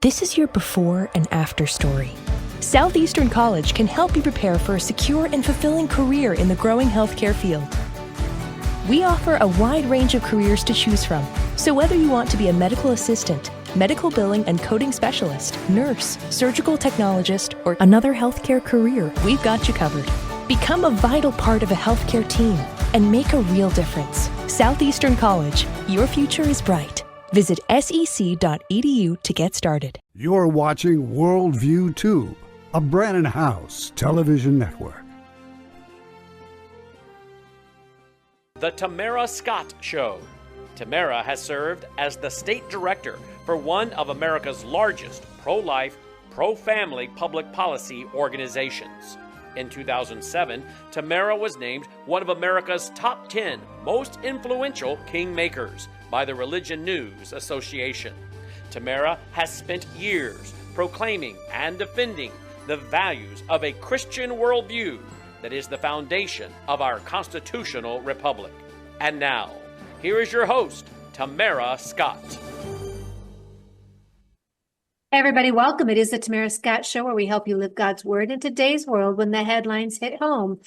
This is your before and after story. Southeastern College can help you prepare for a secure and fulfilling career in the growing healthcare field. We offer a wide range of careers to choose from, so whether you want to be a medical assistant, medical billing and coding specialist, nurse, surgical technologist, or another healthcare career, we've got you covered. Become a vital part of a healthcare team and make a real difference. Southeastern College, your future is bright. Visit sec.edu to get started. You're watching Worldview 2, a Brannon House television network. The Tamara Scott Show. Tamara has served as the state director for one of America's largest pro-life, pro-family public policy organizations. In 2007, Tamara was named one of America's top 10 most influential kingmakers by the Religion News Association. Tamara has spent years proclaiming and defending the values of a Christian worldview that is the foundation of our constitutional republic. And now, here is your host, Tamara Scott. Hey everybody, welcome. It is the Tamara Scott Show, where we help you live God's Word in today's world when the headlines hit home.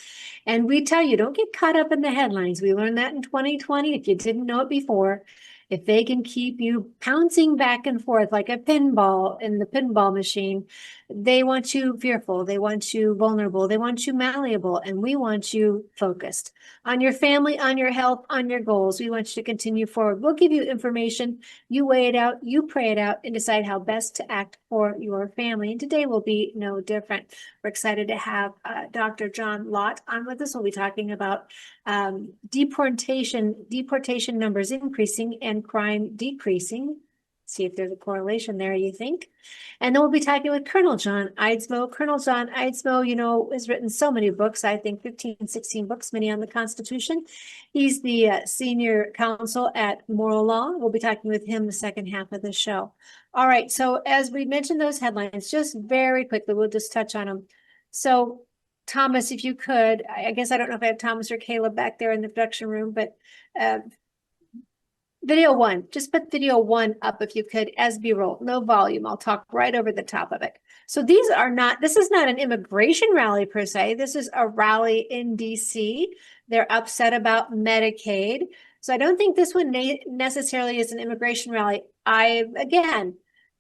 And we tell you, don't get caught up in the headlines. We learned that in 2020, if you didn't know it before. If they can keep you pouncing back and forth like a pinball in the pinball machine, they want you fearful, they want you vulnerable, they want you malleable, and we want you focused on your family, on your health, on your goals. We want you to continue forward. We'll give you information, you weigh it out, you pray it out, and decide how best to act for your family. And today will be no different. We're excited to have Dr. John Lott on with us. We'll be talking about deportation numbers increasing and crime decreasing. See if there's a correlation there, you think. And then we'll be talking with Colonel John Eidsmoe. Colonel John Eidsmoe, you know, has written so many books, I think 15, 16 books, many on the Constitution. He's the senior counsel at Moral Law. We'll be talking with him the second half of the show. All right, so as we mentioned those headlines, just very quickly, we'll just touch on them. So Thomas, if you could, I guess I don't know if I have Thomas or Caleb back there in the production room, but video one, just put video one up if you could as B-roll, no volume. I'll talk right over the top of it. So this is not an immigration rally per se. This is a rally in DC. They're upset about Medicaid. So I don't think this one necessarily is an immigration rally. Again,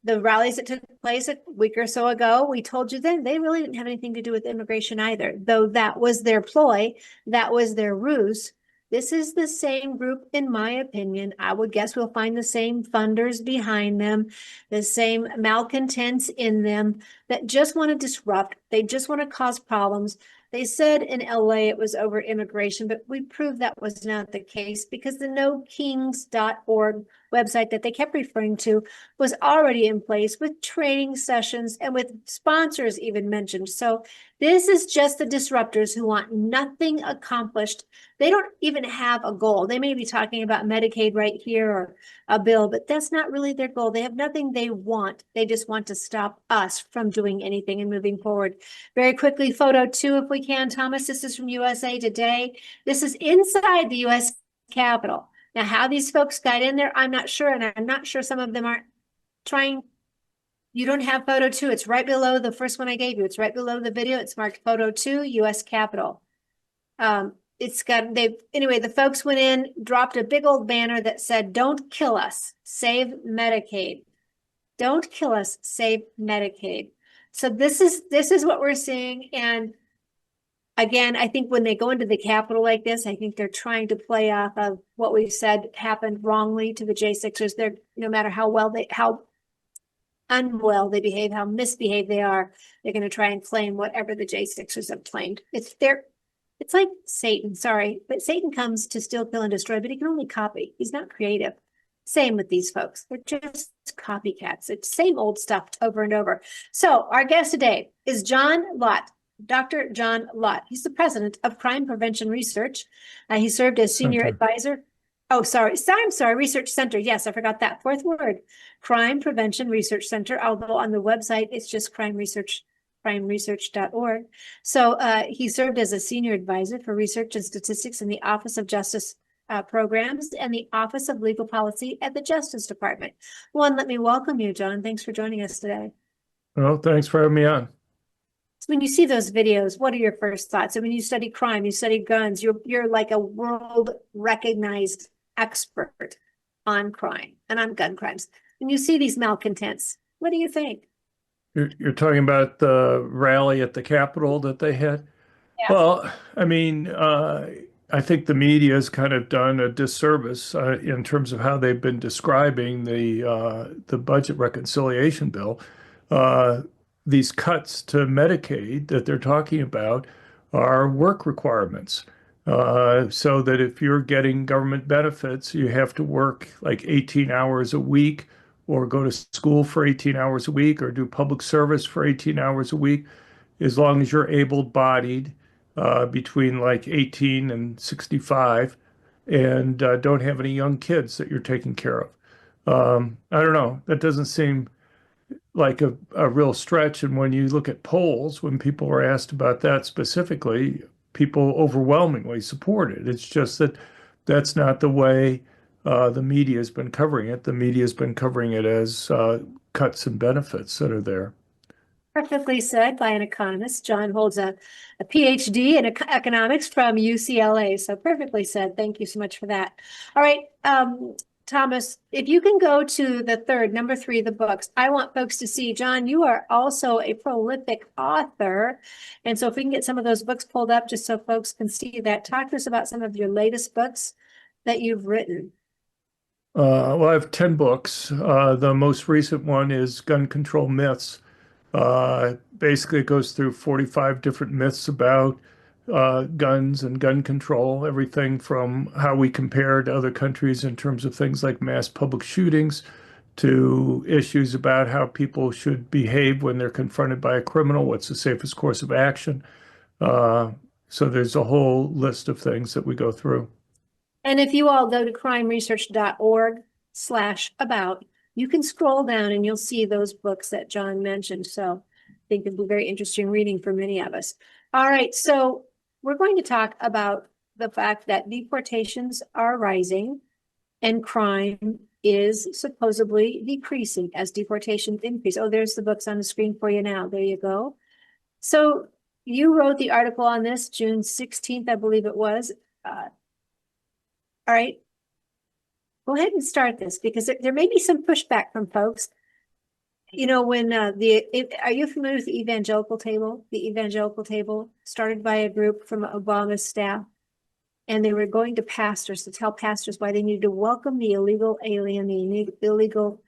the rallies that took place a week or so ago, we told you then they really didn't have anything to do with immigration either, though that was their ploy, that was their ruse. This is the same group, in my opinion. I would guess we'll find the same funders behind them, the same malcontents in them that just want to disrupt. They just want to cause problems. They said in LA it was over immigration, but we proved that was not the case because the nokings.org website that they kept referring to was already in place with training sessions and with sponsors even mentioned. So this is just the disruptors who want nothing accomplished. They don't even have a goal. They may be talking about Medicaid right here or a bill, but that's not really their goal. They have nothing they want. They just want to stop us from doing anything and moving forward. Very quickly, photo two, if we can, Thomas. This is from USA Today. This is inside the U.S. Capitol. Now, how these folks got in there, I'm not sure, and I'm not sure some of them aren't trying. You don't have photo two. It's right below the first one I gave you. It's right below the video. It's marked photo two, U.S. Capitol. Anyway, the folks went in, dropped a big old banner that said, "Don't kill us, save Medicaid." Don't kill us, save Medicaid. So this is what we're seeing. And again, I think when they go into the Capitol like this, I think they're trying to play off of what we've said happened wrongly to the J6ers. They're, no matter how unwell they behave, how misbehaved they are, they're going to try and claim whatever the J6ers have claimed. It's like Satan, sorry, but Satan comes to steal, kill, and destroy, but he can only copy. He's not creative. Same with these folks. They're just copycats. It's the same old stuff over and over. So our guest today is John Lott, Dr. John Lott. He's the president of Crime Prevention Research. He served as senior advisor. Oh, sorry. I'm sorry. Research Center. Yes, I forgot that fourth word. Crime Prevention Research Center. Although on the website, it's just crimeresearch.org. So he served as a senior advisor for research and statistics in the Office of Programs and the Office of Legal Policy at the Justice Department. One, let me welcome you, John. Thanks for joining us today. Well, thanks for having me on. So when you see those videos, what are your first thoughts? I mean, you study crime, you study guns, you're like a world recognized expert on crime and on gun crimes. When you see these malcontents, what do you think? You're talking about the rally at the Capitol that they had? Yeah. Well, I mean, I think the media has kind of done a disservice in terms of how they've been describing the budget reconciliation bill. Uh, these cuts to Medicaid that they're talking about are work requirements. So that if you're getting government benefits, you have to work like 18 hours a week or go to school for 18 hours a week or do public service for 18 hours a week, as long as you're able-bodied between like 18 and 65 and don't have any young kids that you're taking care of. I don't know. That doesn't seem like a real stretch. And when you look at polls, when people were asked about that specifically, people overwhelmingly support it. It's just that that's not the way the media has been covering it. The media has been covering it as cuts and benefits that are there. Perfectly said by an economist. John holds a PhD in economics from UCLA. So perfectly said. Thank you so much for that. All right, Thomas, if you can go to the third, number 3, the books, I want folks to see, John, you are also a prolific author. And so if we can get some of those books pulled up just so folks can see that, talk to us about some of your latest books that you've written. Well, I have 10 books. The most recent one is Gun Control Myths. Basically, it goes through 45 different myths about guns and gun control, everything from how we compare to other countries in terms of things like mass public shootings to issues about how people should behave when they're confronted by a criminal, what's the safest course of action. So there's a whole list of things that we go through. And if you all go to crimeresearch.org/about, you can scroll down and you'll see those books that John mentioned. So I think it'll be very interesting reading for many of us. All right, so we're going to talk about the fact that deportations are rising and crime is supposedly decreasing as deportations increase. Oh, there's the books on the screen for you now. There you go. So you wrote the article on this June 16th, I believe it was. All right. Go ahead and start this because there may be some pushback from folks. You know, when are you familiar with the evangelical table? The evangelical table started by a group from Obama's staff, and they were going to pastors to tell pastors why they needed to welcome the illegal alien, the illegal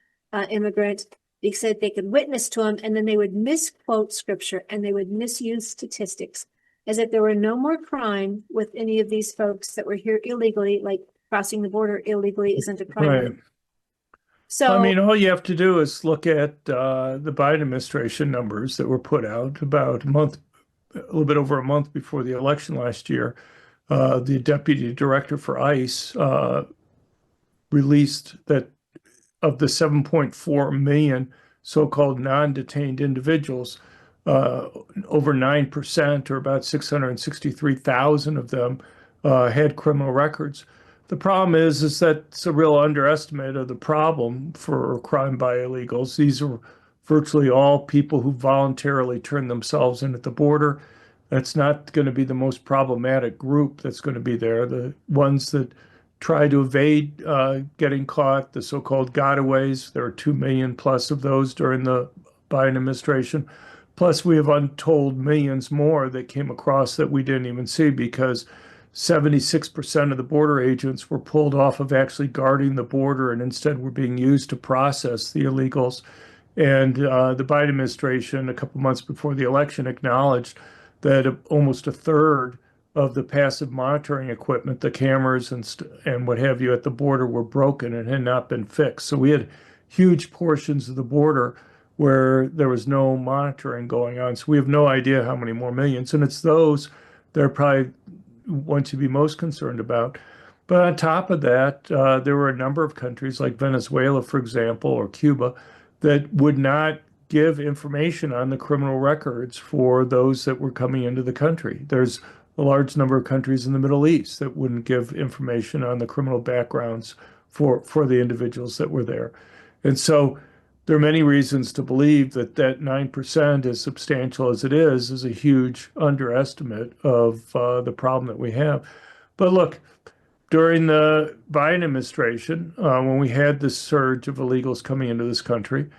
immigrant, because they could witness to them, and then they would misquote scripture and they would misuse statistics, as if there were no more crime with any of these folks that were here illegally, like crossing the border illegally isn't a crime. Right. So, I mean, all you have to do is look at the Biden administration numbers that were put out about a little bit over a month before the election last year. The deputy director for ICE released that of the 7.4 million so-called non-detained individuals, over 9%, or about 663,000 of them, had criminal records. The problem is that it's a real underestimate of the problem for crime by illegals. These are virtually all people who voluntarily turn themselves in at the border. That's not going to be the most problematic group that's going to be there. The ones that try to evade getting caught, the so-called gotaways, there are 2 million plus of those during the Biden administration. Plus, we have untold millions more that came across that we didn't even see because 76% of the border agents were pulled off of actually guarding the border and instead were being used to process the illegals. And the Biden administration, a couple months before the election, acknowledged that almost a third of the passive monitoring equipment, the cameras and what have you at the border, were broken and had not been fixed. So we had huge portions of the border where there was no monitoring going on. So we have no idea how many more millions. And it's those that are probably one to be most concerned about. But on top of that, there were a number of countries like Venezuela, for example, or Cuba, that would not give information on the criminal records for those that were coming into the country. There's a large number of countries in the Middle East that wouldn't give information on the criminal backgrounds for the individuals that were there. And so there are many reasons to believe that 9%, as substantial as it is a huge underestimate of the problem that we have. But look, during the Biden administration, when we had this surge of illegals coming into this country,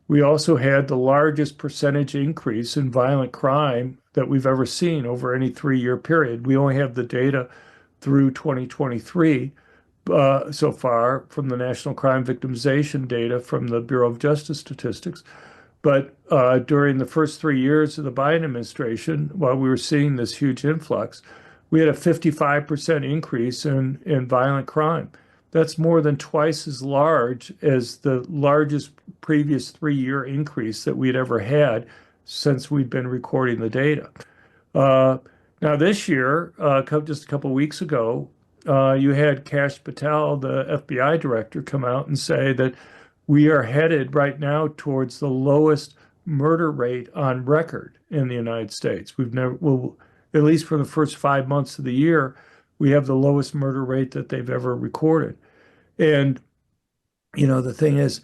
we also had the largest percentage increase in violent crime that we've ever seen over any 3-year period. We only have the data through 2023 so far from the National Crime Victimization data from the Bureau of Justice Statistics. But during the first 3 years of the Biden administration, while we were seeing this huge influx, we had a 55% increase in violent crime. That's more than twice as large as the largest previous 3-year increase that we'd ever had since we've been recording the data. Now this year, just a couple of weeks ago, you had Kash Patel, the FBI director, come out and say that we are headed right now towards the lowest murder rate on record in the United States. At least for the first 5 months of the year, we have the lowest murder rate that they've ever recorded. And, the thing is,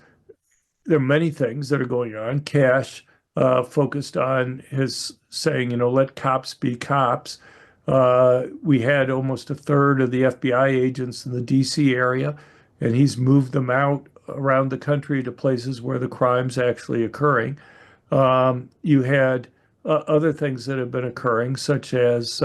there are many things that are going on. Kash focused on his saying, let cops be cops. We had almost a third of the FBI agents in the DC area, and he's moved them out around the country to places where the crime's actually occurring. You had other things that have been occurring, such as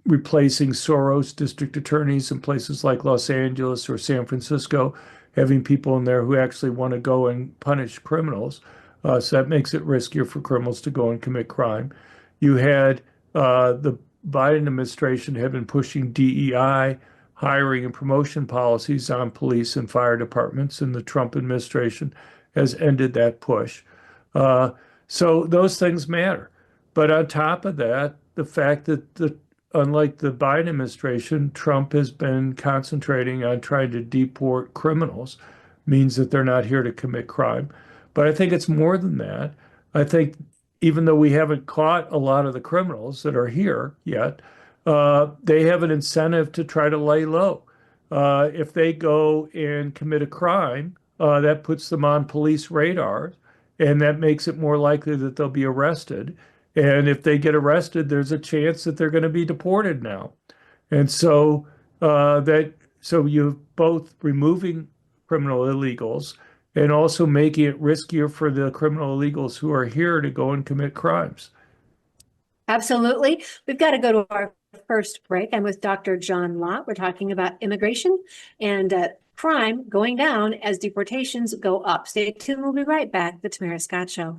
replacing Soros district attorneys in places like Los Angeles or San Francisco, having people in there who actually want to go and punish criminals. So that makes it riskier for criminals to go and commit crime. You had the Biden administration have been pushing DEI, hiring and promotion policies on police and fire departments, and the Trump administration has ended that push. So those things matter. But on top of that, the fact that unlike the Biden administration, Trump has been concentrating on trying to deport criminals means that they're not here to commit crime. But I think it's more than that. I think even though we haven't caught a lot of the criminals that are here yet, they have an incentive to try to lay low. If they go and commit a crime, that puts them on police radars, and that makes it more likely that they'll be arrested. And if they get arrested, there's a chance that they're going to be deported now. And so you're both removing criminal illegals and also making it riskier for the criminal illegals who are here to go and commit crimes. Absolutely. We've got to go to our first break. I'm with Dr. John Lott. We're talking about immigration and crime going down as deportations go up. Stay tuned. We'll be right back. The Tamara Scott Show.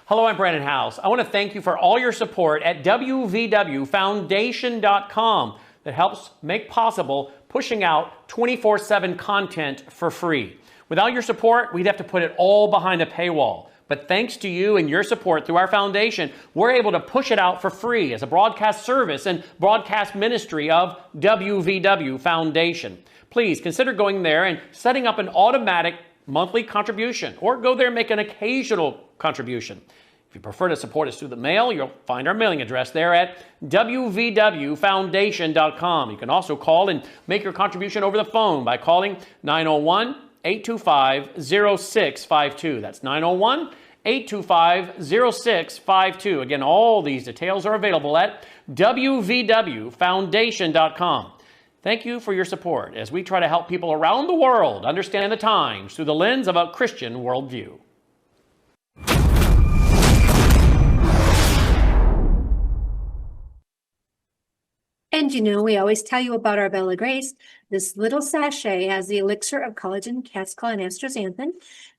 Hello, I'm Brandon House. I want to thank you for all your support at wvwfoundation.com that helps make possible pushing out 24/7 content for free. Without your support, we'd have to put it all behind a paywall. But thanks to you and your support through our foundation, we're able to push it out for free as a broadcast service and broadcast ministry of WVW Foundation. Please consider going there and setting up an automatic monthly contribution, or go there and make an occasional contribution. If you prefer to support us through the mail, you'll find our mailing address there at wvwfoundation.com. You can also call and make your contribution over the phone by calling 901-825-0652. That's 901-825-0652. Again, all these details are available at wvwfoundation.com. Thank you for your support as we try to help people around the world understand the times through the lens of a Christian worldview. And we always tell you about our Bella Grace. This little sachet has the elixir of collagen, cat's claw, and astaxanthin.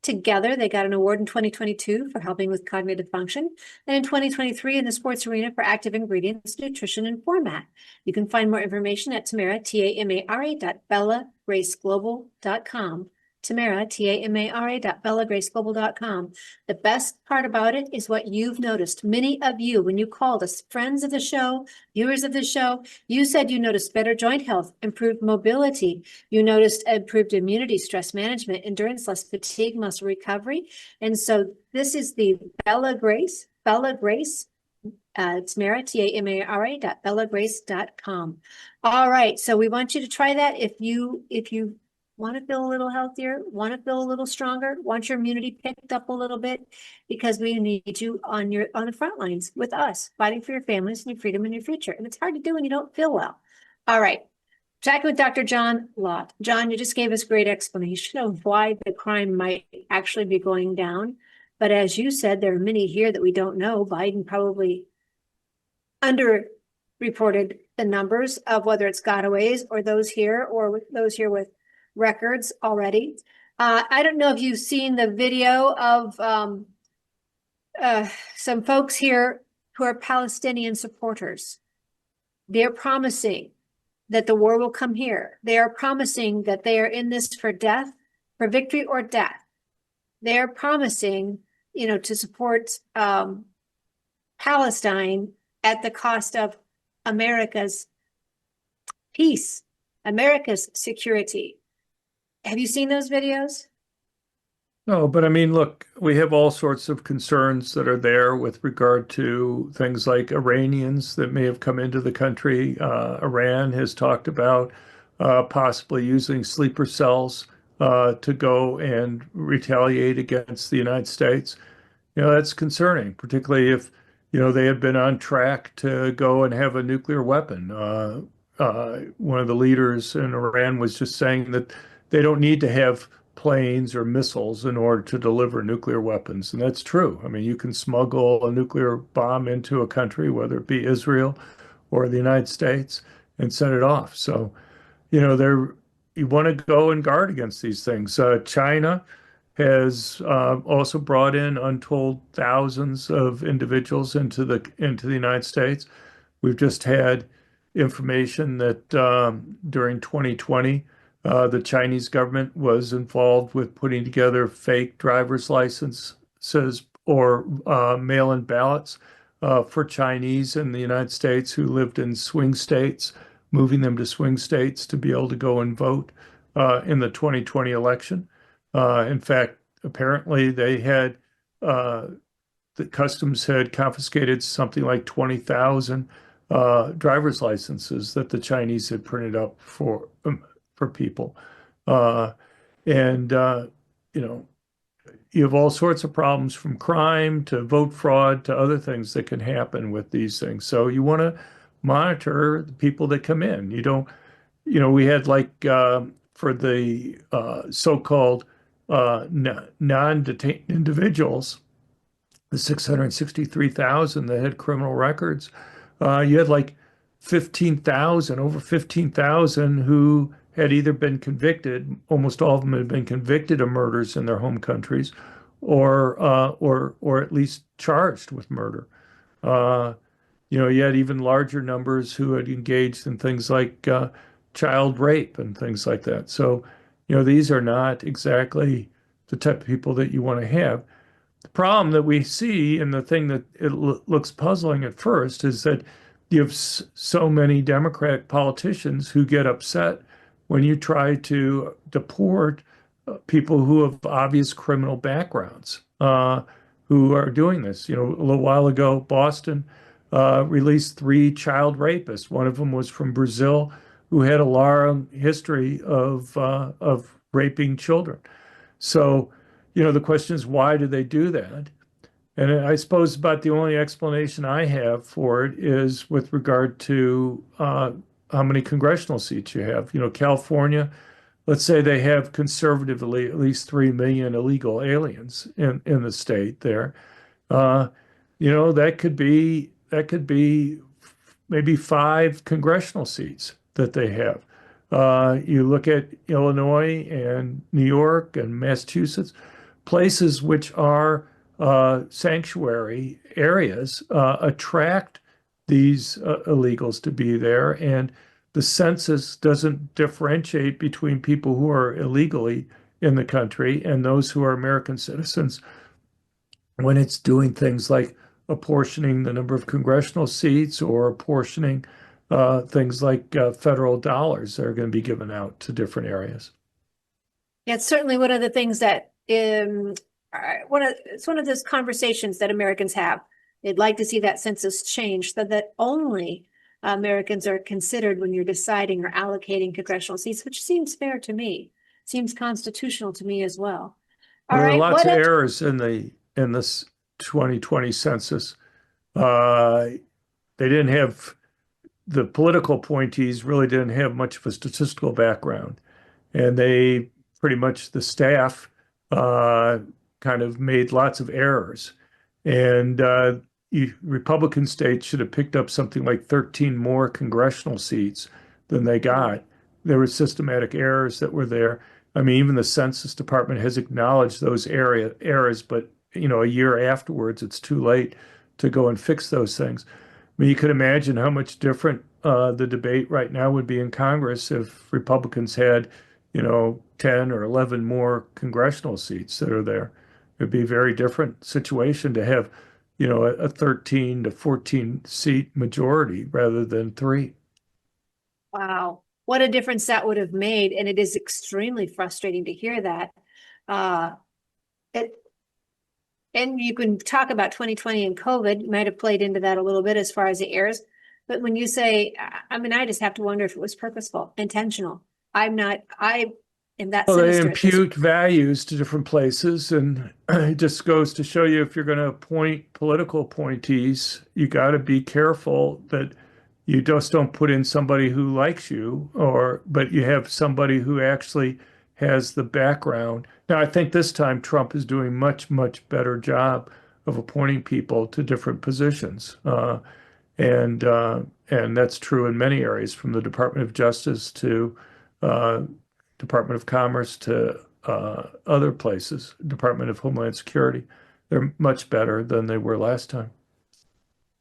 Together, they got an award in 2022 for helping with cognitive function, and in 2023 in the sports arena for active ingredients, nutrition, and format. You can find more information at Tamara, TAMARA.BellaGraceGlobal.com. Tamara, TAMARA.BellaGraceGlobal.com. The best part about it is what you've noticed. Many of you, when you called us, friends of the show, viewers of the show, you said you noticed better joint health, improved mobility. You noticed improved immunity, stress management, endurance, less fatigue, muscle recovery. And so this is the Bella Grace, Tamara, TAMARA.BellaGrace.com. All right, so we want you to try that if you want to feel a little healthier, want to feel a little stronger, want your immunity picked up a little bit, because we need you on the front lines with us, fighting for your families and your freedom and your future. And it's hard to do when you don't feel well. All right. Chatting with Dr. John Lott. John, you just gave us great explanation of why the crime might actually be going down. But as you said, there are many here that we don't know. Biden probably underreported the numbers of whether it's gotaways or those here with records already. I don't know if you've seen the video of some folks here who are Palestinian supporters. They're promising that the war will come here. They are promising that they are in this for death, for victory or death. They are promising, to support Palestine at the cost of America's peace, America's security. Have you seen those videos? No, but I mean, look, we have all sorts of concerns that are there with regard to things like Iranians that may have come into the country. Iran has talked about possibly using sleeper cells to go and retaliate against the United States. That's concerning, particularly if, they had been on track to go and have a nuclear weapon. One of the leaders in Iran was just saying that they don't need to have planes or missiles in order to deliver nuclear weapons. And that's true. I mean, you can smuggle a nuclear bomb into a country, whether it be Israel or the United States, and set it off. So, you want to go and guard against these things. China has also brought in untold thousands of individuals into the United States. We've just had information that during 2020, the Chinese government was involved with putting together fake driver's licenses or mail-in ballots for Chinese in the United States who lived in swing states, moving them to swing states to be able to go and vote in the 2020 election. In fact, apparently the customs had confiscated something like 20,000 driver's licenses that the Chinese had printed up for people. And you have all sorts of problems, from crime to vote fraud to other things that can happen with these things. So you want to monitor the people that come in. We had for the so-called non-detained individuals, the 663,000 that had criminal records, you had over 15,000 who had either been convicted, almost all of them had been convicted of murders in their home countries, or at least charged with murder. You had even larger numbers who had engaged in things like child rape and things like that. So, these are not exactly the type of people that you want to have. The problem that we see, and the thing that it looks puzzling at first, is that you have so many Democratic politicians who get upset when you try to deport people who have obvious criminal backgrounds who are doing this. A little while ago, Boston released 3 child rapists. One of them was from Brazil, who had a long history of raping children. So, the question is, why do they do that? And I suppose about the only explanation I have for it is with regard to how many congressional seats you have. California, let's say they have conservatively at least 3 million illegal aliens in the state there. That could be maybe 5 congressional seats that they have. You look at Illinois and New York and Massachusetts, places which are sanctuary areas attract these illegals to be there, and the census doesn't differentiate between people who are illegally in the country and those who are American citizens when it's doing things like apportioning the number of congressional seats or apportioning things like federal dollars that are going to be given out to different areas. Yeah, it's certainly one of the things that it's one of those conversations that Americans have. They'd like to see that census change so that only Americans are considered when you're deciding or allocating congressional seats, which seems fair to me. Seems constitutional to me as well. All There are right, lots of errors in this 2020 census. They didn't have the political appointees really didn't have much of a statistical background, and they pretty much the staff kind of made lots of errors. And Republican states should have picked up something like 13 more congressional seats than they got. There were systematic errors that were there. I mean, even the Census Department has acknowledged those errors, but a year afterwards, it's too late to go and fix those things. I mean, you could imagine how much different the debate right now would be in Congress if Republicans had, 10 or 11 more congressional seats that are there. It'd be a very different situation to have, a 13 to 14 seat majority rather than three. Wow, what a difference that would have made. And it is extremely frustrating to hear that. And you can talk about 2020 and COVID might have played into that a little bit as far as the errors. But when you say, I mean, I just have to wonder if it was purposeful, intentional. I am that Well, they sinister. impute values to different places, and it just goes to show you if you're going to appoint political appointees, you got to be careful that you just don't put in somebody who likes you, but you have somebody who actually has the background. Now, I think this time Trump is doing much, much better job of appointing people to different positions. And that's true in many areas, from the Department of Justice to Department of Commerce to other places, Department of Homeland Security. They're much better than they were last time.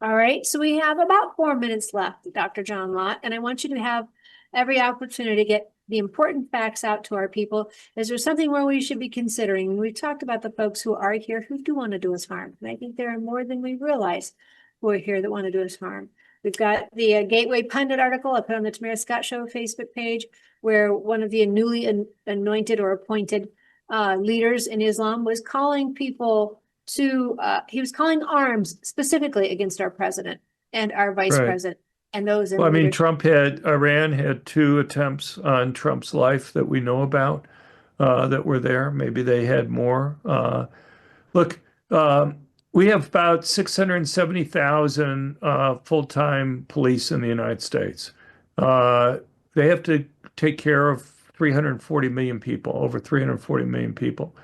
All right, so we have about 4 minutes left, Dr. John Lott, and I want you to have every opportunity to get the important facts out to our people. Is there something more we should be considering? We've talked about the folks who are here who do want to do us harm, and I think there are more than we realize who are here that want to do us harm. We've got the Gateway Pundit article I put on the Tamara Scott Show Facebook page, where one of the newly anointed or appointed leaders in Islam was calling people to, he was calling arms specifically against our president and our vice president and those in Well, I mean, leadership. Iran had 2 attempts on Trump's life that we know about that were there. Maybe they had more. Look, we have about 670,000 full-time police in the United States. They have to take care of 340 million people, over 340 million people.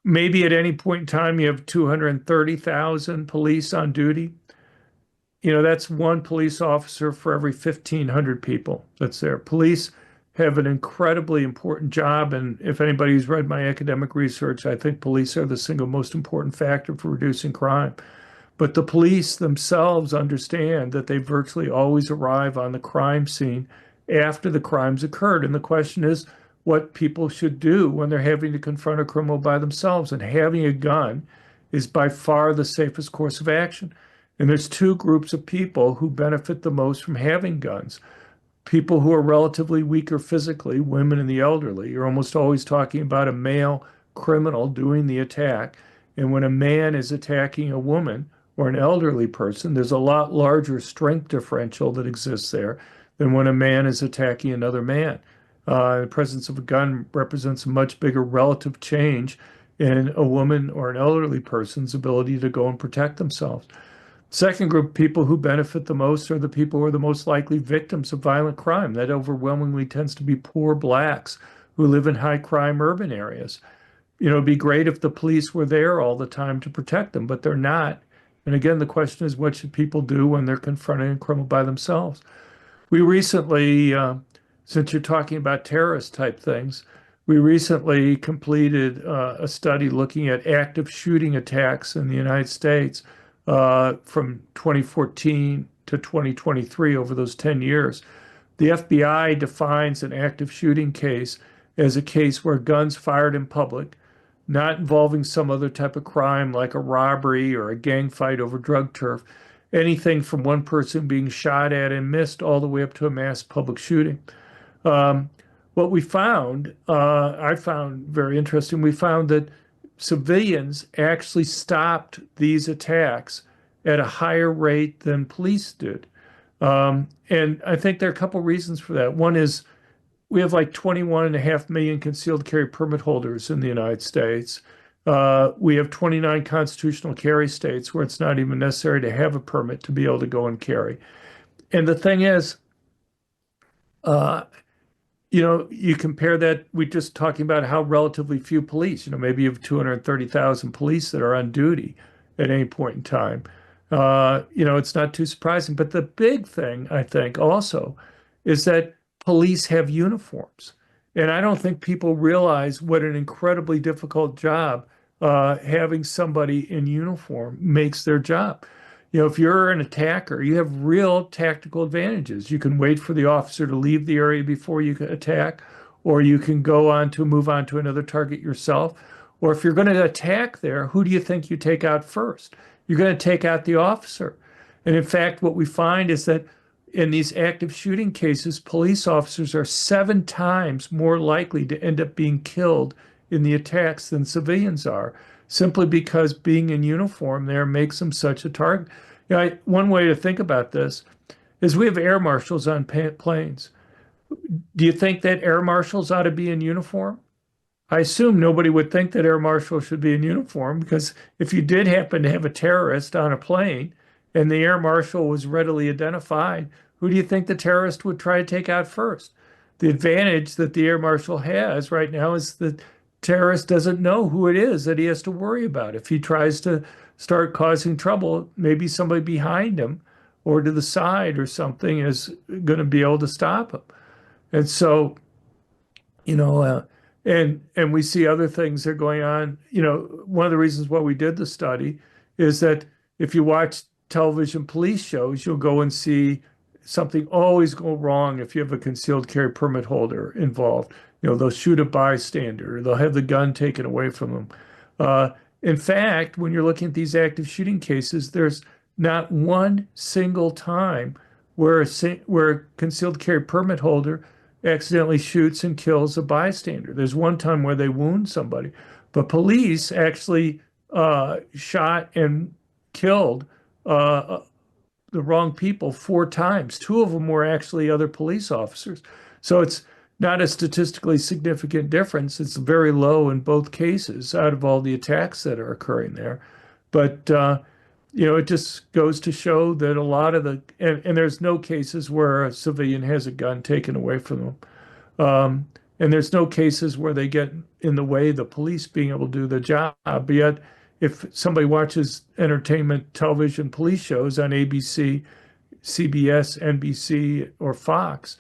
Maybe at any point in time you have 230,000 police on duty. That's one police officer for every 1,500 people that's there. Police have an incredibly important job, and if anybody's read my academic research, I think police are the single most important factor for reducing crime. But the police themselves understand that they virtually always arrive on the crime scene after the crime's occurred. And the question is what people should do when they're having to confront a criminal by themselves. And having a gun is by far the safest course of action. And there's 2 groups of people who benefit the most from having guns. People who are relatively weaker physically, women and the elderly. You're almost always talking about a male criminal doing the attack. And when a man is attacking a woman or an elderly person, there's a lot larger strength differential that exists there than when a man is attacking another man. The presence of a gun represents a much bigger relative change in a woman or an elderly person's ability to go and protect themselves. Second group of people who benefit the most are the people who are the most likely victims of violent crime. That overwhelmingly tends to be poor blacks who live in high crime urban areas. It'd be great if the police were there all the time to protect them, but they're not. And again, the question is, what should people do when they're confronting a criminal by themselves? We recently, since you're talking about terrorist type things, we recently completed a study looking at active shooting attacks in the United States from 2014 to 2023 over those 10 years. The FBI defines an active shooting case as a case where guns fired in public, not involving some other type of crime like a robbery or a gang fight over drug turf, anything from one person being shot at and missed all the way up to a mass public shooting. Um, what we found, I found very interesting, we found that civilians actually stopped these attacks at a higher rate than police did. And I think there are a couple reasons for that. One is we have like 21.5 million concealed carry permit holders in the United States. We have 29 constitutional carry states where it's not even necessary to have a permit to be able to go and carry. And the thing is, uh, you compare that, we're just talking about how relatively few police, maybe you have 230,000 police that are on duty at any point in time. It's not too surprising. But the big thing, I think, also is that police have uniforms. And I don't think people realize what an incredibly difficult job having somebody in uniform makes their job. If you're an attacker, you have real tactical advantages. You can wait for the officer to leave the area before you can attack, or you can move on to another target yourself. Or if you're going to attack there, who do you think you take out first? You're going to take out the officer. And in fact, what we find is that in these active shooting cases, police officers are 7 times more likely to end up being killed in the attacks than civilians are, simply because being in uniform there makes them such a target. One way to think about this is we have air marshals on planes. Do you think that air marshals ought to be in uniform? I assume nobody would think that air marshals should be in uniform, because if you did happen to have a terrorist on a plane and the air marshal was readily identified, who do you think the terrorist would try to take out first? The advantage that the air marshal has right now is that terrorist doesn't know who it is that he has to worry about. If he tries to start causing trouble, maybe somebody behind him or to the side or something is going to be able to stop him. And so, and we see other things that are going on. One of the reasons why we did the study is that if you watch television police shows, you'll go and see something always go wrong if you have a concealed carry permit holder involved. They'll shoot a bystander, they'll have the gun taken away from them. In fact, when you're looking at these active shooting cases, there's not one single time where a concealed carry permit holder accidentally shoots and kills a bystander. There's one time where they wound somebody, but police actually shot and killed the wrong people 4 times. 2 of them were actually other police officers. So it's not a statistically significant difference. It's very low in both cases out of all the attacks that are occurring there. But, it just goes to show that a lot of and there's no cases where a civilian has a gun taken away from them. And there's no cases where they get in the way of the police being able to do the job. But yet, if somebody watches entertainment television police shows on ABC, CBS, NBC, or Fox,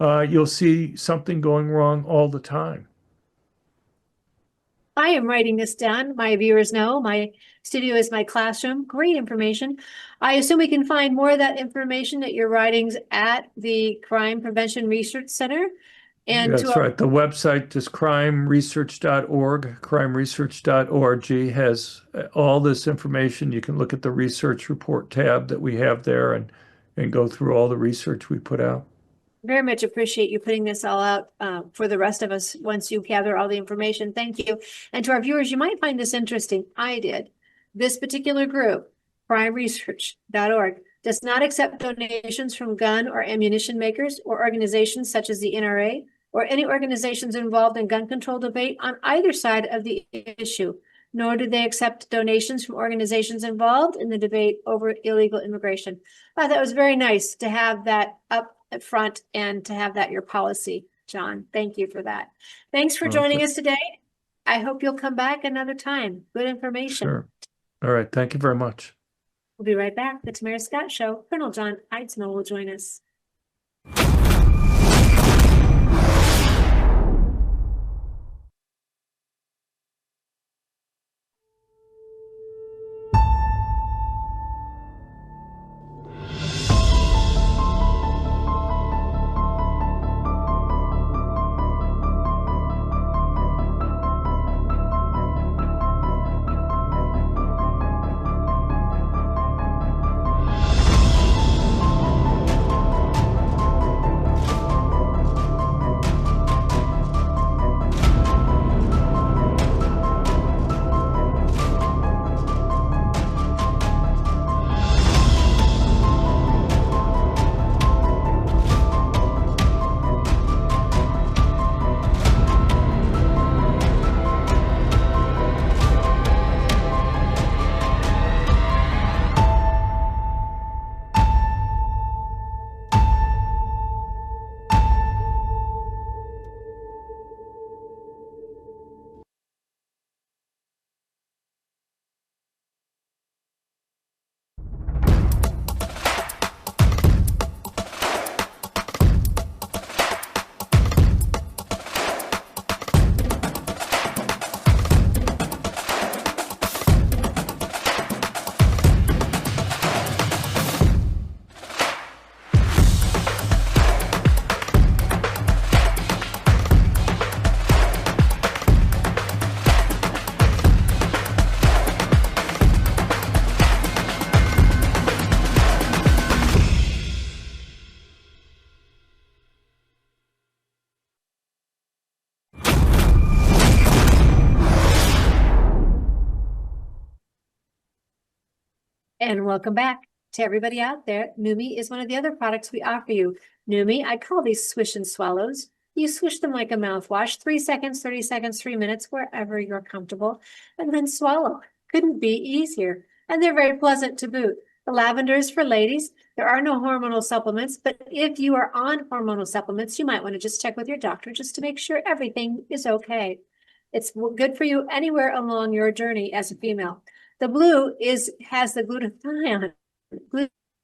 you'll see something going wrong all the time. I am writing this down. My viewers know my studio is my classroom. Great information. I assume we can find more of that information at your writings at the Crime Prevention Research Center. And that's right. The website is crimeresearch.org. Crimeresearch.org has all this information. You can look at the research report tab that we have there and go through all the research we put out. Very much appreciate you putting this all out for the rest of us once you gather all the information. Thank you. And to our viewers, you might find this interesting. I did. This particular group, crimeresearch.org, does not accept donations from gun or ammunition makers or organizations such as the NRA or any organizations involved in gun control debate on either side of the issue, nor do they accept donations from organizations involved in the debate over illegal immigration. That was very nice to have that up at front and to have that your policy, John. Thank you for that. Thanks for joining us today. I hope you'll come back another time. Good information. Sure. All right. Thank you very much. We'll be right back. The Tamara Scott Show. Colonel John Eidsmoe will join us. And welcome back to everybody out there. Numi is one of the other products we offer you. Numi, I call these swish and swallows. You swish them like a mouthwash, 3 seconds, 30 seconds, 3 minutes, wherever you're comfortable, and then swallow. Couldn't be easier. And they're very pleasant to boot. The lavender is for ladies. There are no hormonal supplements, but if you are on hormonal supplements, you might want to just check with your doctor just to make sure everything is okay. It's good for you anywhere along your journey as a female. The blue has the glutathione.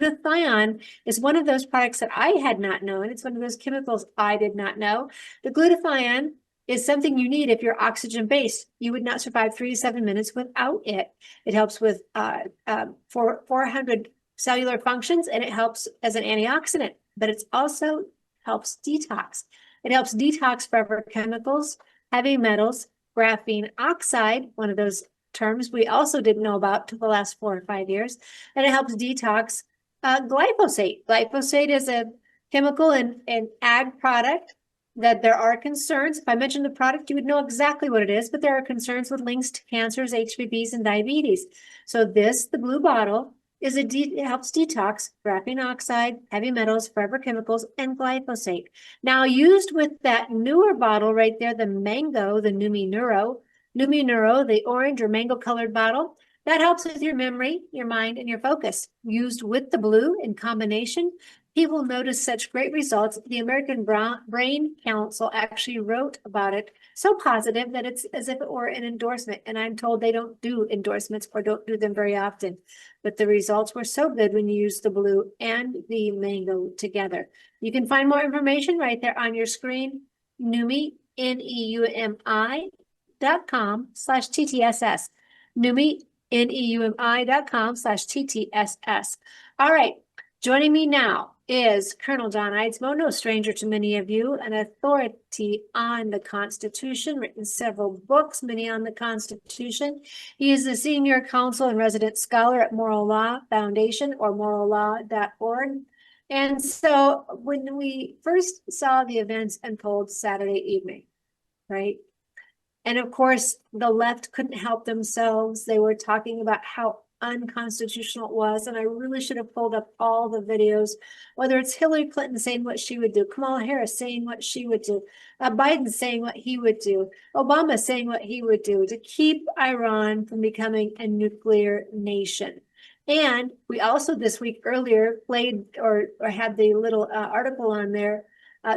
Glutathione is one of those products that I had not known. It's one of those chemicals I did not know. The glutathione is something you need if you're oxygen based. You would not survive 3 to 7 minutes without it. It helps with 400 cellular functions, and it helps as an antioxidant, but it also helps detox. It helps detox forever chemicals, heavy metals, graphene oxide, one of those terms we also didn't know about till the last 4 or 5 years, and it helps detox glyphosate. Glyphosate is a chemical and ag product that there are concerns. If I mentioned the product, you would know exactly what it is, but there are concerns with links to cancers, HPVs, and diabetes. So the blue bottle, it helps detox graphene oxide, heavy metals, forever chemicals, and glyphosate. Now, used with that newer bottle right there, the mango, the Numi Neuro, the orange or mango colored bottle, that helps with your memory, your mind, and your focus. Used with the blue in combination, people notice such great results. The American Brain Council actually wrote about it, so positive that it's as if it were an endorsement. And I'm told they don't do endorsements or don't do them very often. But the results were so good when you use the blue and the mango together. You can find more information right there on your screen. Numi, NEUMI.com/TTSS. Numi, NEUMI.com/TTSS. All right. Joining me now is Colonel Don Eidsmoe, no stranger to many of you, an authority on the Constitution, written several books, many on the Constitution. He is the senior counsel and resident scholar at Moral Law Foundation, or morallaw.org. And so when we first saw the events unfold Saturday evening, right? And of course, the left couldn't help themselves. They were talking about how unconstitutional it was. And I really should have pulled up all the videos, whether it's Hillary Clinton saying what she would do, Kamala Harris saying what she would do, Biden saying what he would do, Obama saying what he would do to keep Iran from becoming a nuclear nation. And we also this week earlier played or had the little article on there.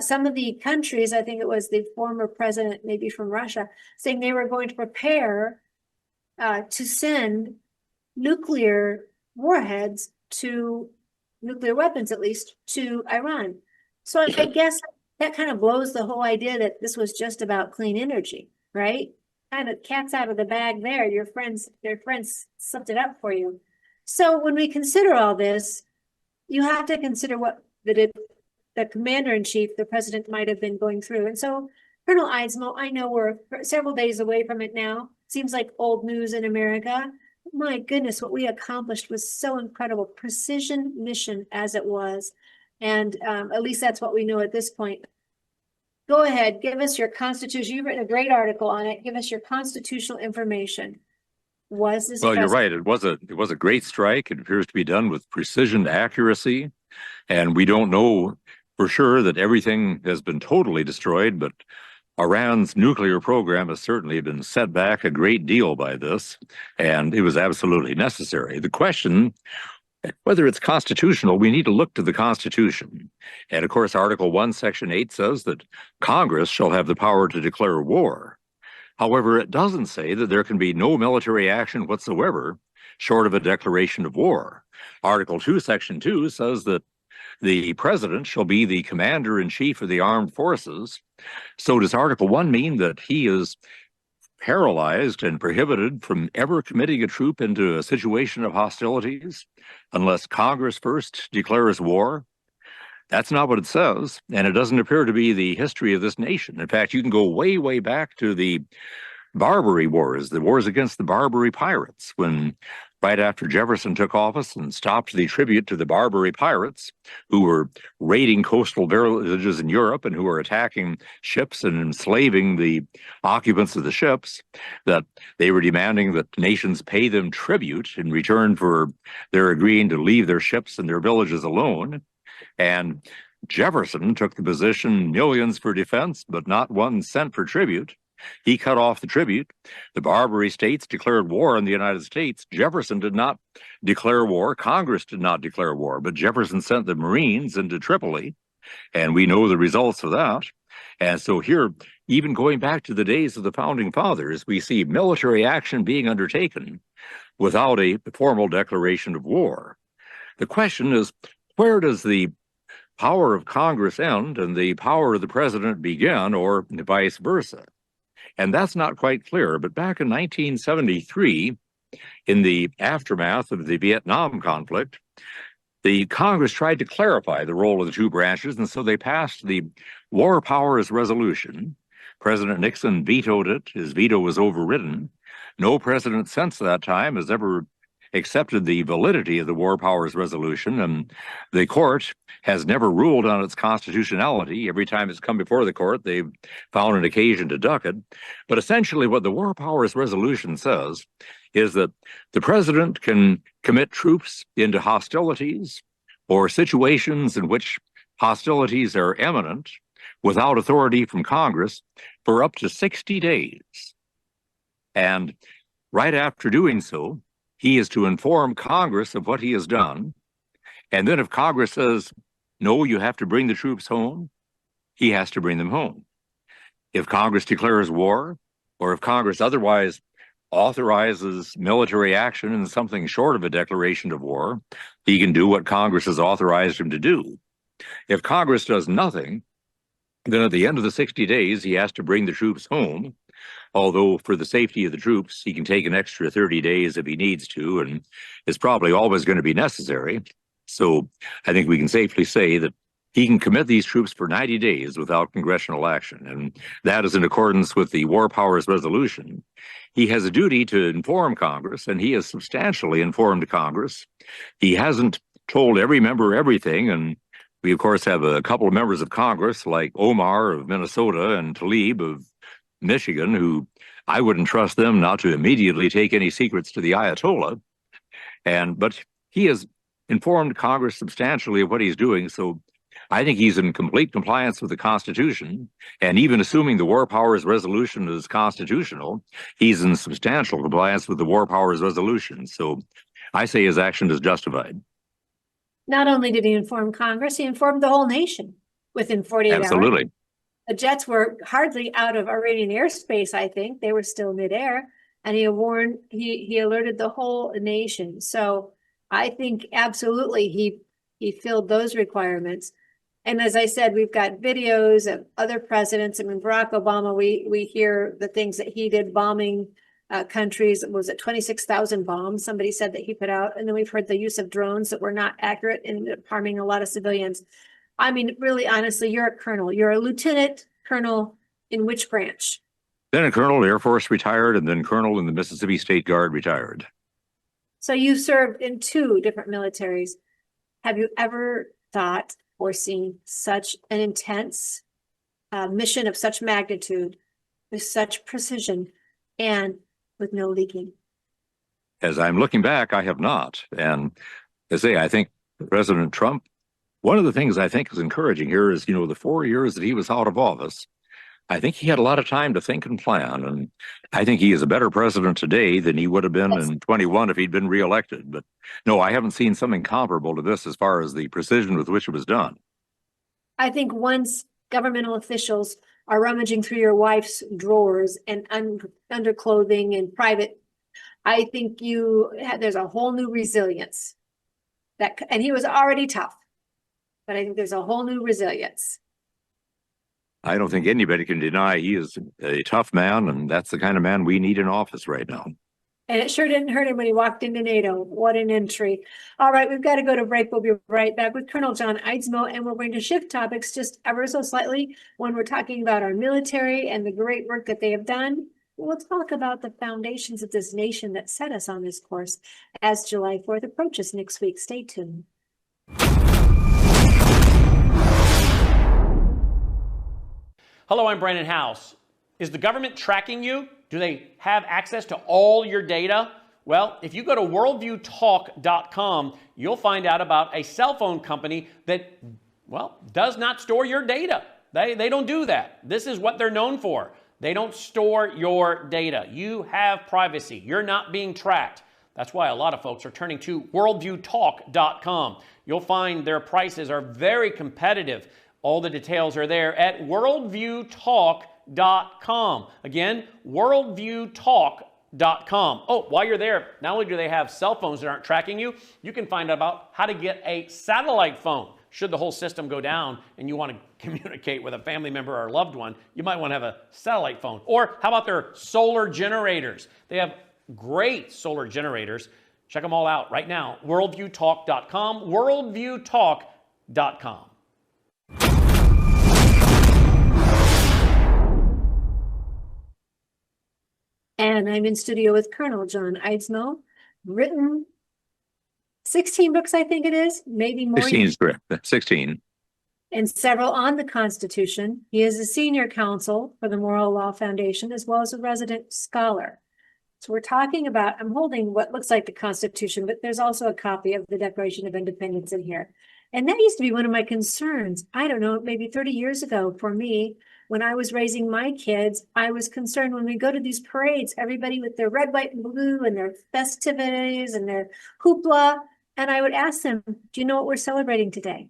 Some of the countries, I think it was the former president, maybe from Russia, saying they were going to prepare to send nuclear warheads to nuclear weapons, at least to Iran. So I guess that kind of blows the whole idea that this was just about clean energy, right? Kind of cat's out of the bag there. Your friends slipped it up for you. So when we consider all this, you have to consider what the commander-in-chief, the president, might have been going through. And so, Colonel Eidsmoe, I know we're several days away from it now. Seems like old news in America. My goodness, what we accomplished was so incredible. Precision mission as it was. And at least that's what we know at this point. Go ahead, give us your Constitution. You've written a great article on it. Give us your constitutional information. Was this Well, you're right. It was a great strike. It appears to be done with precision accuracy. And we don't know for sure that everything has been totally destroyed, but Iran's nuclear program has certainly been set back a great deal by this, and it was absolutely necessary. The question, whether it's constitutional, we need to look to the Constitution. And of course, Article 1, Section 8 says that Congress shall have the power to declare war. However, it doesn't say that there can be no military action whatsoever short of a declaration of war. Article 2, Section 2 says that the president shall be the commander-in-chief of the armed forces. So does Article 1 mean that he is paralyzed and prohibited from ever committing a troop into a situation of hostilities unless Congress first declares war? That's not what it says, and it doesn't appear to be the history of this nation. In fact, you can go way, way back to the Barbary Wars, the wars against the Barbary pirates, when right after Jefferson took office and stopped the tribute to the Barbary pirates who were raiding coastal villages in Europe and who were attacking ships and enslaving the occupants of the ships, that they were demanding that nations pay them tribute in return for their agreeing to leave their ships and their villages alone. And Jefferson took the position, millions for defense, but not 1 cent for tribute. He cut off the tribute. The Barbary states declared war on the United States. Jefferson did not declare war. Congress did not declare war, but Jefferson sent the Marines into Tripoli, and we know the results of that. And so here, even going back to the days of the Founding Fathers, we see military action being undertaken without a formal declaration of war. The question is, where does the power of Congress end and the power of the president begin, or vice versa? And that's not quite clear. But back in 1973, in the aftermath of the Vietnam conflict, the Congress tried to clarify the role of the two branches, and so they passed the War Powers Resolution. President Nixon vetoed it. His veto was overridden. No president since that time has ever accepted the validity of the War Powers Resolution, and the court has never ruled on its constitutionality. Every time it's come before the court, they've found an occasion to duck it. But essentially, what the War Powers Resolution says is that the president can commit troops into hostilities or situations in which hostilities are imminent without authority from Congress for up to 60 days. And right after doing so, he is to inform Congress of what he has done. And then if Congress says, no, you have to bring the troops home, he has to bring them home. If Congress declares war, or if Congress otherwise authorizes military action in something short of a declaration of war, he can do what Congress has authorized him to do. If Congress does nothing, then at the end of the 60 days, he has to bring the troops home. Although for the safety of the troops, he can take an extra 30 days if he needs to, and it's probably always going to be necessary. So I think we can safely say that he can commit these troops for 90 days without congressional action, and that is in accordance with the War Powers Resolution. He has a duty to inform Congress, and he has substantially informed Congress. He hasn't told every member everything, and we, of course, have a couple of members of Congress like Omar of Minnesota and Tlaib of Michigan, who I wouldn't trust them not to immediately take any secrets to the Ayatollah. But he has informed Congress substantially of what he's doing. So I think he's in complete compliance with the Constitution. And even assuming the War Powers Resolution is constitutional, he's in substantial compliance with the War Powers Resolution. So I say his action is justified. Not only did he inform Congress, he informed the whole nation within 48 hours. Absolutely. The jets were hardly out of Iranian airspace, I think. They were still midair. And he alerted the whole nation. So I think absolutely he filled those requirements. And as I said, we've got videos of other presidents. I mean, Barack Obama, we hear the things that he did bombing countries. Was it 26,000 bombs? Somebody said that he put out. And then we've heard the use of drones that were not accurate and harming a lot of civilians. I mean, really, honestly, you're a colonel. You're a lieutenant colonel in which branch? Then a colonel, Air Force retired, and then colonel in the Mississippi State Guard retired. So you served in 2 different militaries. Have you ever thought or seen such an intense mission of such magnitude, with such precision, and with no leaking? As I'm looking back, I have not. And as I say, I think President Trump, one of the things I think is encouraging here is, the 4 years that he was out of office, I think he had a lot of time to think and plan. And I think he is a better president today than he would have been in 21 if he'd been reelected. But no, I haven't seen something comparable to this as far as the precision with which it was done. I think once governmental officials are rummaging through your wife's drawers and underclothing and private, I think there's a whole new resilience. And he was already tough. But I think there's a whole new resilience. I don't think anybody can deny he is a tough man, and that's the kind of man we need in office right now. And it sure didn't hurt him when he walked into NATO. What an entry. All right, we've got to go to break. We'll be right back with Colonel John Eidsmoe, and we're going to shift topics just ever so slightly when we're talking about our military and the great work that they have done. We'll talk about the foundations of this nation that set us on this course as July 4th approaches next week. Stay tuned. Hello, I'm Brandon House. Is the government tracking you? Do they have access to all your data? Well, if you go to worldviewtalk.com, you'll find out about a cell phone company that, well, does not store your data. They don't do that. This is what they're known for. They don't store your data. You have privacy. You're not being tracked. That's why a lot of folks are turning to worldviewtalk.com. You'll find their prices are very competitive. All the details are there at worldviewtalk.com. Again, worldviewtalk.com. Oh, while you're there, not only do they have cell phones that aren't tracking you, you can find out about how to get a satellite phone. Should the whole system go down and you want to communicate with a family member or a loved one, you might want to have a satellite phone. Or how about their solar generators? They have great solar generators. Check them all out right now. Worldviewtalk.com, worldviewtalk.com. And I'm in studio with Colonel John Eidsmoe, written 16 books, I think it is, maybe more. 16 is correct. 16. And several on the Constitution. He is a senior counsel for the Moral Law Foundation, as well as a resident scholar. So we're talking about, I'm holding what looks like the Constitution, but there's also a copy of the Declaration of Independence in here. And that used to be one of my concerns. I don't know, maybe 30 years ago for me, when I was raising my kids, I was concerned when we go to these parades, everybody with their red, white, and blue and their festivities and their hoopla. And I would ask them, do you know what we're celebrating today?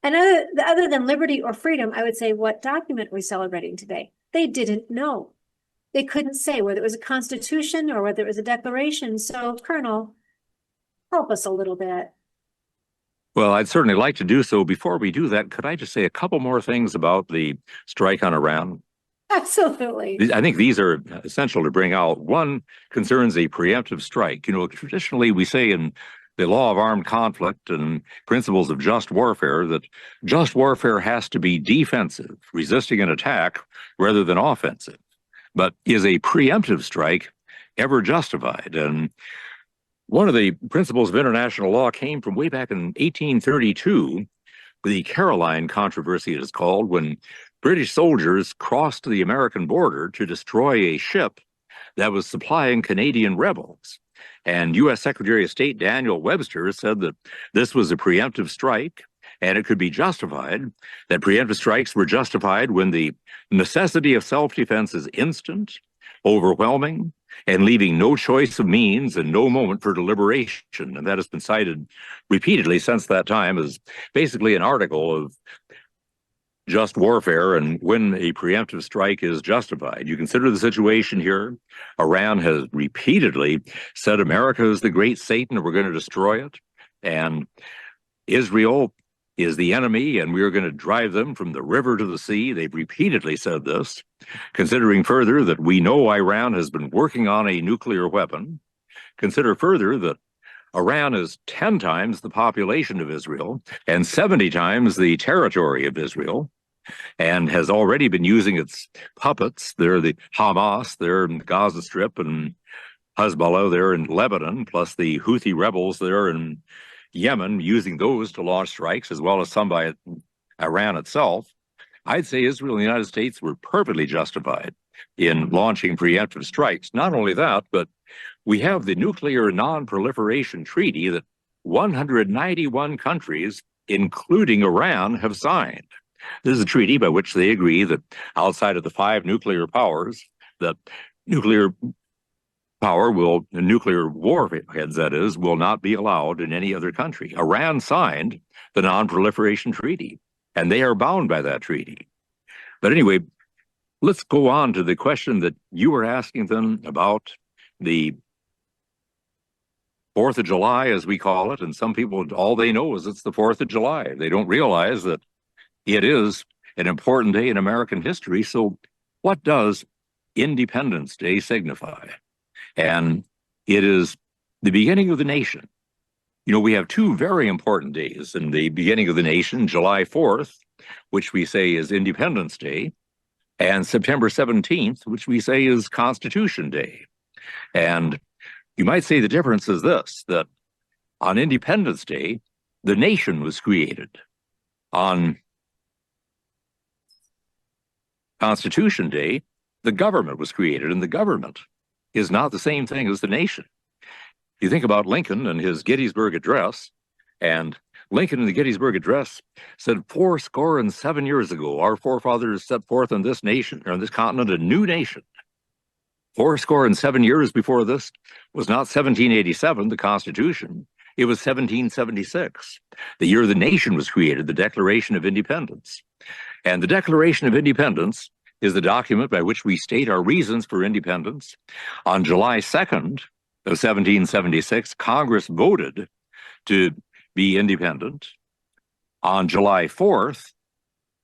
And other than liberty or freedom, I would say, what document are we celebrating today? They didn't know. They couldn't say whether it was a constitution or whether it was a declaration. So, Colonel, help us a little bit. Well, I'd certainly like to do so. Before we do that, could I just say a couple more things about the strike on Iran? Absolutely. I think these are essential to bring out. One concerns a preemptive strike. You know, traditionally we say in the law of armed conflict and principles of just warfare that just warfare has to be defensive, resisting an attack rather than offensive. But is a preemptive strike ever justified? And one of the principles of international law came from way back in 1832, the Caroline controversy, it is called, when British soldiers crossed the American border to destroy a ship that was supplying Canadian rebels. And U.S. Secretary of State Daniel Webster said that this was a preemptive strike and it could be justified, that preemptive strikes were justified when the necessity of self-defense is instant, overwhelming, and leaving no choice of means and no moment for deliberation. And that has been cited repeatedly since that time as basically an article of just warfare and when a preemptive strike is justified. You consider the situation here. Iran has repeatedly said America is the great Satan and we're going to destroy it. And Israel is the enemy and we are going to drive them from the river to the sea. They've repeatedly said this. Considering further that we know Iran has been working on a nuclear weapon. Consider further that Iran is 10 times the population of Israel and 70 times the territory of Israel, and has already been using its puppets. They're the Hamas, they're in the Gaza Strip, and Hezbollah, they're in Lebanon, plus the Houthi rebels there in Yemen, using those to launch strikes, as well as some by Iran itself. I'd say Israel and the United States were perfectly justified in launching preemptive strikes. Not only that, but we have the Nuclear Non-Proliferation Treaty that 191 countries, including Iran, have signed. This is a treaty by which they agree that outside of the 5 nuclear powers, that nuclear warheads, that is, will not be allowed in any other country. Iran signed the Non-Proliferation Treaty, and they are bound by that treaty. But anyway, let's go on to the question that you were asking them about the 4th of July, as we call it. And some people, all they know is it's the 4th of July. They don't realize that it is an important day in American history. So what does Independence Day signify? And it is the beginning of the nation. You know, we have 2 very important days in the beginning of the nation, July 4th, which we say is Independence Day, and September 17th, which we say is Constitution Day. And you might say the difference is this, that on Independence Day, the nation was created. On Constitution Day, the government was created, and the government is not the same thing as the nation. You think about Lincoln and his Gettysburg Address, and Lincoln in the Gettysburg Address said, 77 years ago, our forefathers set forth on this nation, or on this continent, a new nation. 77 years before this was not 1787, the Constitution. It was 1776, the year the nation was created, the Declaration of Independence. And the Declaration of Independence is the document by which we state our reasons for independence. On July 2nd of 1776, Congress voted to be independent. On July 4th,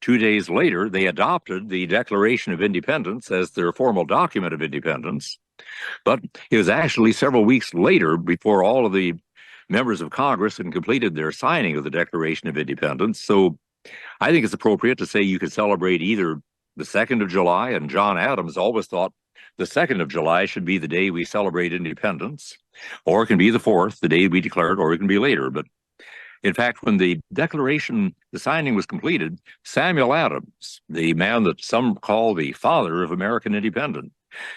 2 days later, they adopted the Declaration of Independence as their formal document of independence. But it was actually several weeks later, before all of the members of Congress had completed their signing of the Declaration of Independence. So I think it's appropriate to say you could celebrate either the 2nd of July, and John Adams always thought the 2nd of July should be the day we celebrate independence, or it can be the 4th, the day we declare it, or it can be later. But in fact, when the Declaration, the signing was completed, Samuel Adams, the man that some call the father of American independence,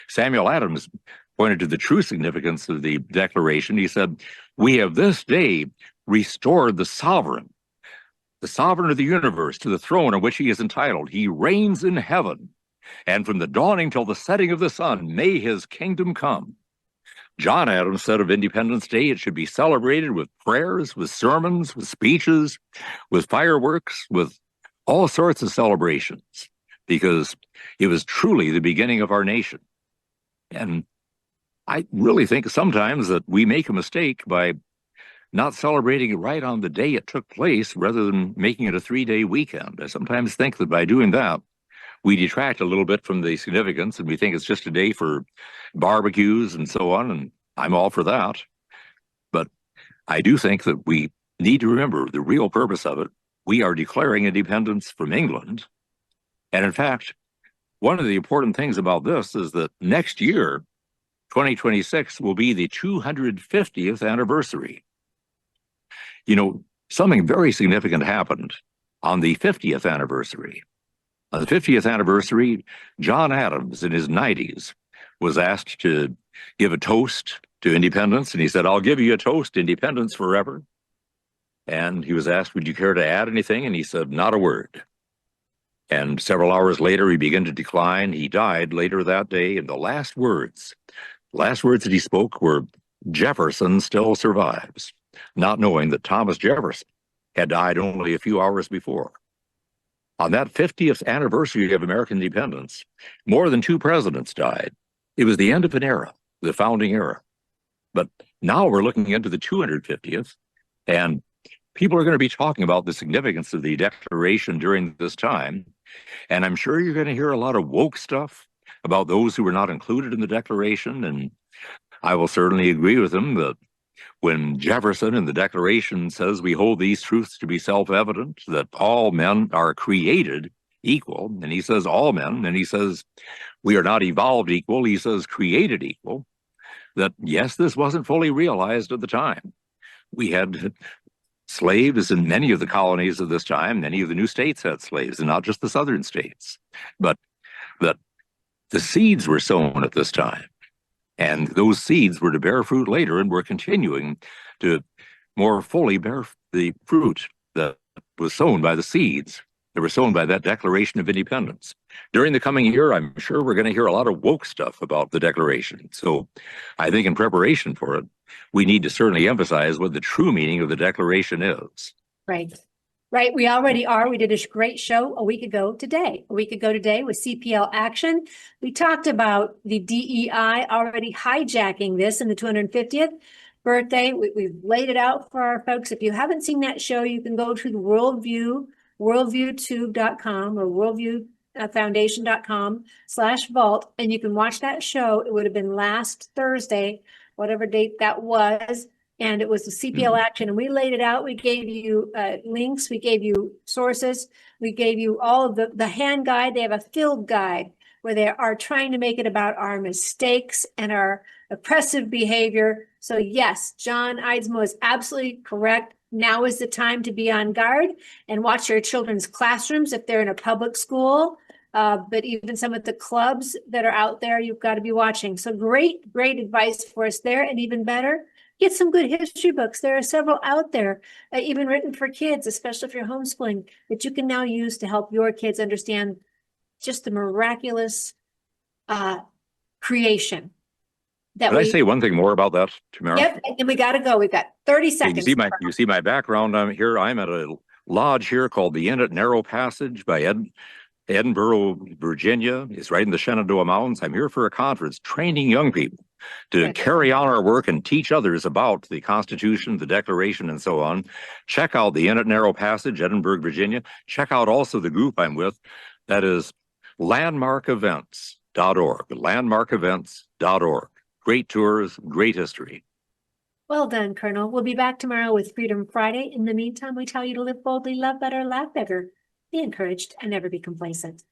Samuel Adams pointed to the true significance of the Declaration. He said, "We have this day restored the sovereign of the universe to the throne on which he is entitled. He reigns in heaven, and from the dawning till the setting of the sun, may his kingdom come." John Adams said of Independence Day, it should be celebrated with prayers, with sermons, with speeches, with fireworks, with all sorts of celebrations, because it was truly the beginning of our nation. And I really think sometimes that we make a mistake by not celebrating it right on the day it took place rather than making it a 3-day weekend. I sometimes think that by doing that, we detract a little bit from the significance, and we think it's just a day for barbecues and so on, and I'm all for that. But I do think that we need to remember the real purpose of it. We are declaring independence from England. And in fact, one of the important things about this is that next year, 2026, will be the 250th anniversary. You know, something very significant happened on the 50th anniversary. On the 50th anniversary, John Adams, in his 90s, was asked to give a toast to independence, and he said, "I'll give you a toast, independence forever." And he was asked, "Would you care to add anything?" And he said, "Not a word." And several hours later, he began to decline. He died later that day, and the last words that he spoke were, "Jefferson still survives," not knowing that Thomas Jefferson had died only a few hours before. On that 50th anniversary of American independence, more than 2 presidents died. It was the end of an era, the founding era. But now we're looking into the 250th, and people are going to be talking about the significance of the Declaration during this time. And I'm sure you're going to hear a lot of woke stuff about those who were not included in the Declaration. And I will certainly agree with them that when Jefferson in the Declaration says we hold these truths to be self-evident, that all men are created equal, and he says all men, and he says we are not evolved equal, he says created equal, that yes, this wasn't fully realized at the time. We had slaves in many of the colonies of this time. Many of the new states had slaves, and not just the southern states, but that the seeds were sown at this time. And those seeds were to bear fruit later, and we're continuing to more fully bear the fruit that was sown by the seeds that were sown by that Declaration of Independence. During the coming year, I'm sure we're going to hear a lot of woke stuff about the Declaration. So I think in preparation for it, we need to certainly emphasize what the true meaning of the Declaration is. Right. Right. We already are. We did a great show a week ago today with CPL Action. We talked about the DEI already hijacking this in the 250th birthday. We've laid it out for our folks. If you haven't seen that show, you can go to the worldviewtube.com or worldviewfoundation.com/vault, and you can watch that show. It would have been last Thursday, whatever date that was. and it was the CPL action, and we laid it out. We gave you links, we gave you sources, we gave you all of the hand guide. They have a field guide where they are trying to make it about our mistakes and our oppressive behavior. So yes, John Eidsmoe is absolutely correct. Now is the time to be on guard and watch your children's classrooms if they're in a public school. But even some of the clubs that are out there, you've got to be watching. So great advice for us there. And even better, get some good history books. There are several out there, even written for kids, especially if you're homeschooling, that you can now use to help your kids understand just the miraculous creation. Can I say one thing more about that, Tamara? Yep, and we got to go. We've got 30 seconds. You see my background. I'm here. I'm at a lodge here called the Inn at Narrow Passage by Edinburgh, Virginia. It's right in the Shenandoah Mountains. I'm here for a conference training young people to carry on our work and teach others about the Constitution, the Declaration, and so on. Check out the Inn at Narrow Passage, Edinburgh, Virginia. Check out also the group I'm with. That is landmarkevents.org, landmarkevents.org. Great tours, great history. Well done, Colonel. We'll be back tomorrow with Freedom Friday. In the meantime, we tell you to live boldly, love better, laugh better, be encouraged, and never be complacent.